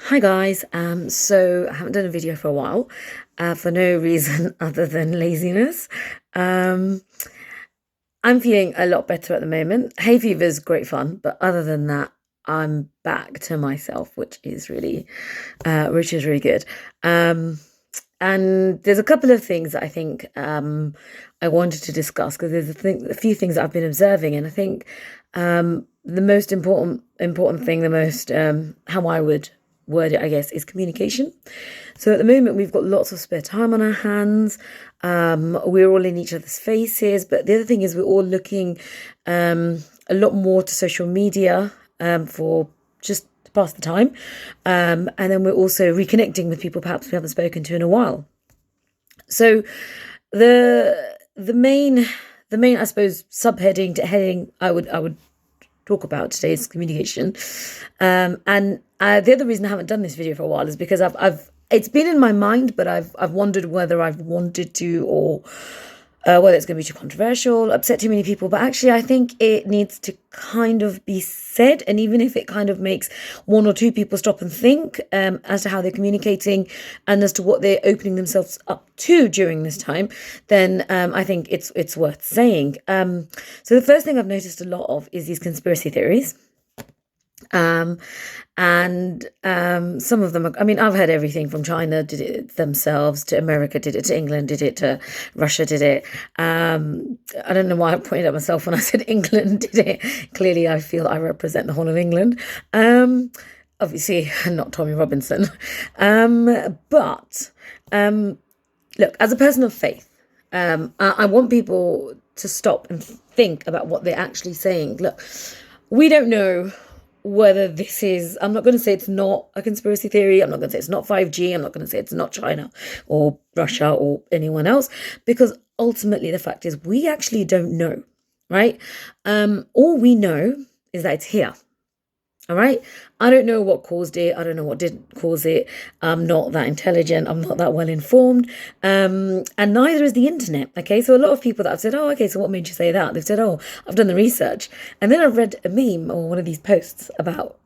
Hi guys, so I haven't done a video for a while, for no reason other than laziness. Um, I'm feeling a lot better at the moment. Hay fever is great fun, but other than that, I'm back to myself, which is really good. Um, and there's a couple of things that I think I wanted to discuss because a few things that I've been observing, and I think the most important thing, the most how I would word it, I guess, is communication. So at the moment, we've got lots of spare time on our hands. We're all in each other's faces, but the other thing is we're all looking a lot more to social media for just to pass the time, and then we're also reconnecting with people perhaps we haven't spoken to in a while. So the main I suppose subheading to heading I would talk about today is communication. And the other reason I haven't done this video for a while is because I've it's been in my mind, but I've wondered whether I've wanted to, or whether it's going to be too controversial, upset too many people. But actually, I think it needs to kind of be said. And even if it kind of makes one or two people stop and think as to how they're communicating and as to what they're opening themselves up to during this time, then I think it's worth saying. So the first thing I've noticed a lot of is these conspiracy theories. Um, and some of them, I mean, I've heard everything from China did it themselves to America did it to England did it to Russia did it. I don't know why I pointed at myself when I said England did it. Clearly, I feel I represent the whole of England. Obviously, not Tommy Robinson. But look, as a person of faith, I want people to stop and think about what they're actually saying. Look, we don't know whether this is, I'm not going to say it's not a conspiracy theory. I'm not going to say it's not 5G. I'm not going to say it's not China or Russia or anyone else, because ultimately the fact is we actually don't know, right? All we know is that it's here. All right. I don't know what caused it. I don't know what didn't cause it. I'm not that intelligent. I'm not that well informed. And neither is the internet. Okay. So a lot of people that have said, oh, okay, so what made you say that? They've said, oh, I've done the research. And then I've read a meme or one of these posts about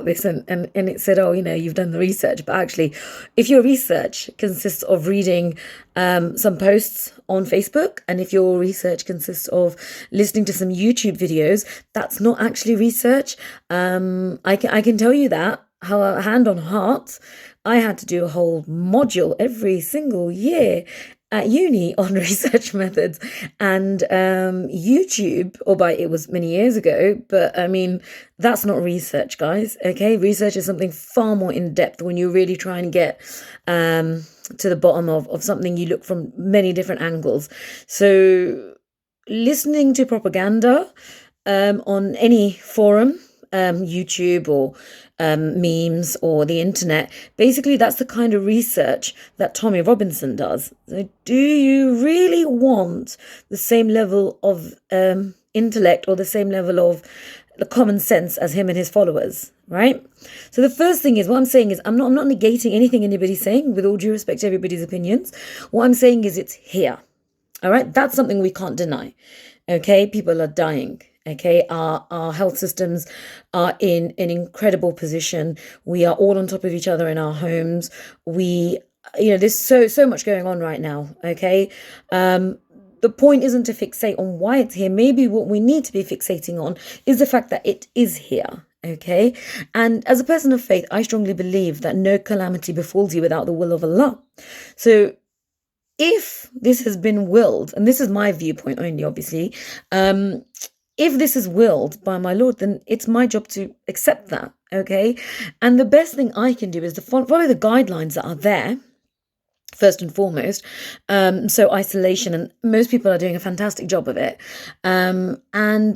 this, and it said, oh, you've done the research. But actually, if your research consists of reading some posts on Facebook, and if your research consists of listening to some YouTube videos, that's not actually research. I can tell you that, how, hand on heart, I had to do a whole module every single year at uni on research methods, and YouTube, it was many years ago, but I mean, that's not research, guys. Okay, research is something far more in depth. When you really try and get to the bottom of something, you look from many different angles. So listening to propaganda on any forum, YouTube or memes or the internet, basically that's the kind of research that Tommy Robinson does. So do you really want the same level of intellect or the same level of the common sense as him and his followers, right? So the first thing is, what I'm saying is, I'm not negating anything anybody's saying, with all due respect to everybody's opinions. What I'm saying is it's here. All right, that's something we can't deny. Okay, people are dying. Okay, our health systems are in an incredible position. We are all on top of each other in our homes. There's so much going on right now. Okay, the point isn't to fixate on why it's here. Maybe what we need to be fixating on is the fact that it is here. Okay, and as a person of faith, I strongly believe that no calamity befalls you without the will of Allah. So if this has been willed, and this is my viewpoint only, obviously, if this is willed by my Lord, then it's my job to accept that, okay? And the best thing I can do is to follow the guidelines that are there, first and foremost. So isolation, and most people are doing a fantastic job of it. And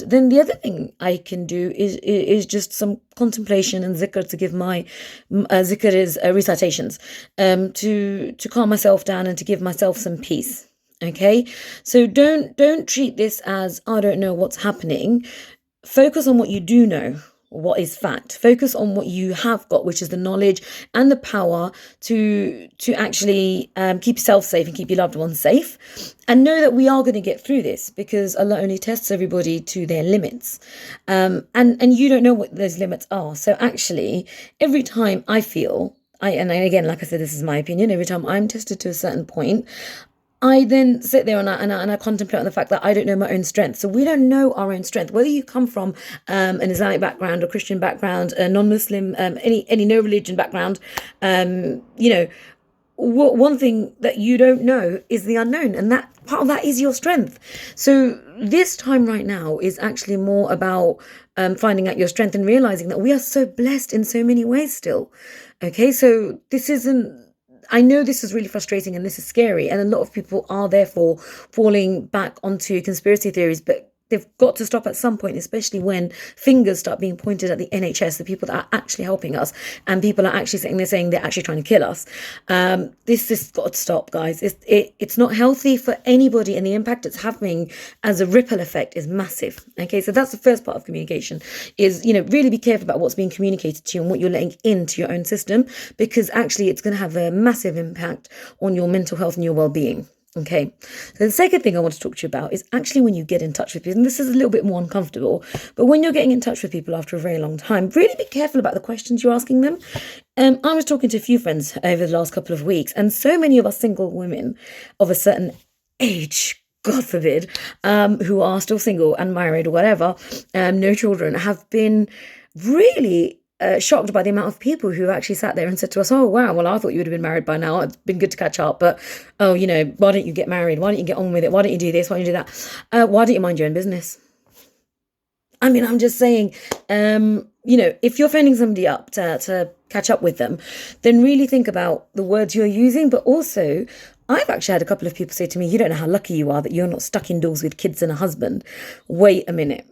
then the other thing I can do is just some contemplation and zikr, to give my zikr is recitations, to calm myself down and to give myself some peace. Okay, so don't treat this as, I don't know what's happening. Focus on what you do know. what is fact. Focus on what you have got, which is the knowledge and the power to actually keep yourself safe and keep your loved ones safe. And know that we are going to get through this, because Allah only tests everybody to their limits. And you don't know what those limits are. So actually, every time I feel, and again, like I said, this is my opinion, every time I'm tested to a certain point, I then sit there and I contemplate on the fact that I don't know my own strength. So we don't know our own strength. Whether you come from an Islamic background, or Christian background, a non-Muslim, any no religion background, one thing that you don't know is the unknown, and that part of that is your strength. So this time right now is actually more about finding out your strength and realizing that we are so blessed in so many ways still. Okay, so this isn't, I know this is really frustrating and this is scary, and a lot of people are therefore falling back onto conspiracy theories, but they've got to stop at some point, especially when fingers start being pointed at the NHS, the people that are actually helping us, and people are actually sitting there saying they're actually trying to kill us. This has got to stop, guys. It's not healthy for anybody, and the impact it's having as a ripple effect is massive. Okay, so that's the first part of communication, is, really be careful about what's being communicated to you and what you're letting into your own system, because actually it's going to have a massive impact on your mental health and your well-being. Okay, so the second thing I want to talk to you about is actually when you get in touch with people, and this is a little bit more uncomfortable, but when you're getting in touch with people after a very long time, really be careful about the questions you're asking them. I was talking to a few friends over the last couple of weeks, and so many of us single women of a certain age, God forbid, who are still single and married or whatever, no children, have been really shocked by the amount of people who actually sat there and said to us, oh, wow, well, I thought you would have been married by now. It's been good to catch up. But, why don't you get married? Why don't you get on with it? Why don't you do this? Why don't you do that? Why don't you mind your own business? I mean, I'm just saying, if you're phoning somebody up to catch up with them, then really think about the words you're using. But also, I've actually had a couple of people say to me, you don't know how lucky you are that you're not stuck indoors with kids and a husband. Wait a minute.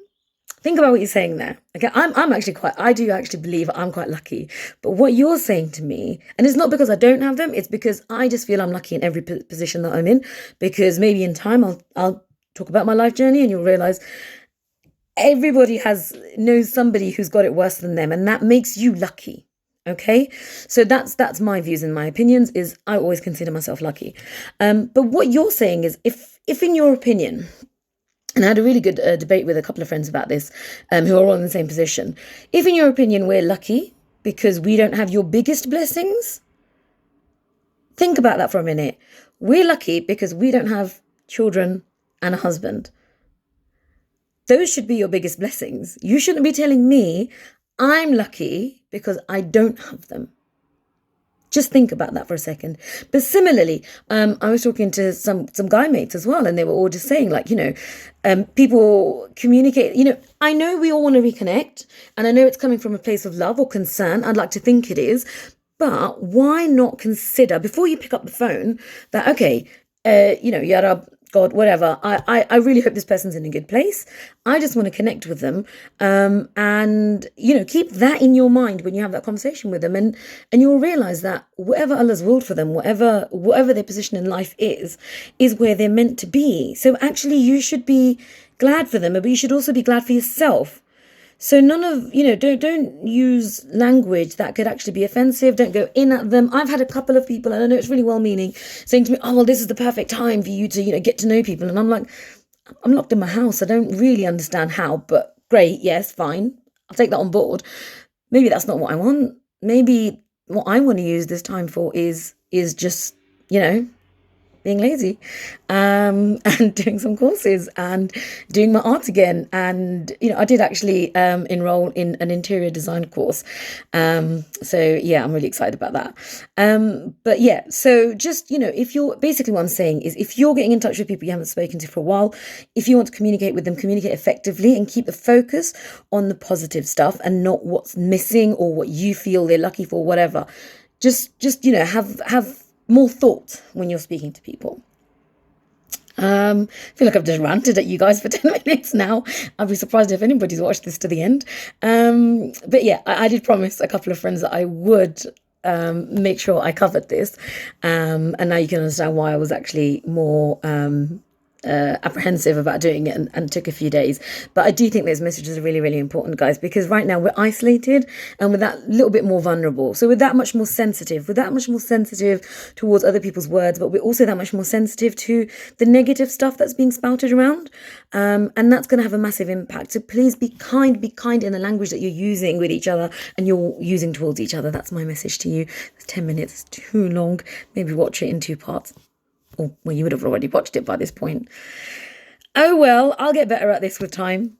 Think about what you're saying there. Okay, I do actually believe I'm quite lucky. But what you're saying to me, and it's not because I don't have them, it's because I just feel I'm lucky in every position that I'm in. Because maybe in time I'll talk about my life journey, and you'll realize everybody knows somebody who's got it worse than them, and that makes you lucky. Okay, so that's my views and my opinions. Is I always consider myself lucky. But what you're saying is, if in your opinion, and I had a really good debate with a couple of friends about this, who are all in the same position. If in your opinion we're lucky because we don't have your biggest blessings, think about that for a minute. We're lucky because we don't have children and a husband. Those should be your biggest blessings. You shouldn't be telling me I'm lucky because I don't have them. Just think about that for a second. But similarly, I was talking to some guy mates as well, and they were all just saying, like, people communicate. I know we all want to reconnect, and I know it's coming from a place of love or concern. I'd like to think it is. But why not consider, before you pick up the phone, that, okay, yada, God, whatever, I really hope this person's in a good place. I just want to connect with them. And, keep that in your mind when you have that conversation with them. And you'll realize that whatever Allah's willed for them, whatever their position in life is where they're meant to be. So actually you should be glad for them, but you should also be glad for yourself. So none of, don't use language that could actually be offensive. Don't go in at them. I've had a couple of people, and I know it's really well-meaning, saying to me, oh, well, this is the perfect time for you to, get to know people. And I'm like, I'm locked in my house. I don't really understand how, but great. Yes, fine. I'll take that on board. Maybe that's not what I want. Maybe what I want to use this time for is just, being lazy, and doing some courses and doing my art again. And, I did actually enroll in an interior design course. So yeah, I'm really excited about that. But yeah, so just, if you're, basically what I'm saying is, if you're getting in touch with people you haven't spoken to for a while, if you want to communicate with them, communicate effectively and keep the focus on the positive stuff and not what's missing or what you feel they're lucky for, whatever. Just have more thought when you're speaking to people. I feel like I've just ranted at you guys for 10 minutes now. I'd be surprised if anybody's watched this to the end. But yeah, I did promise a couple of friends that I would make sure I covered this. And now you can understand why I was actually more apprehensive about doing it and took a few days. But I do think those messages are really, really important, guys, because right now we're isolated and we're that little bit more vulnerable. So we're that much more sensitive. We're that much more sensitive towards other people's words, but we're also that much more sensitive to the negative stuff that's being spouted around. And that's going to have a massive impact. So please be kind in the language that you're using with each other and you're using towards each other. That's my message to you. It's 10 minutes, too long. Maybe watch it in 2 parts. Or, well, you would have already watched it by this point. Oh, well, I'll get better at this with time.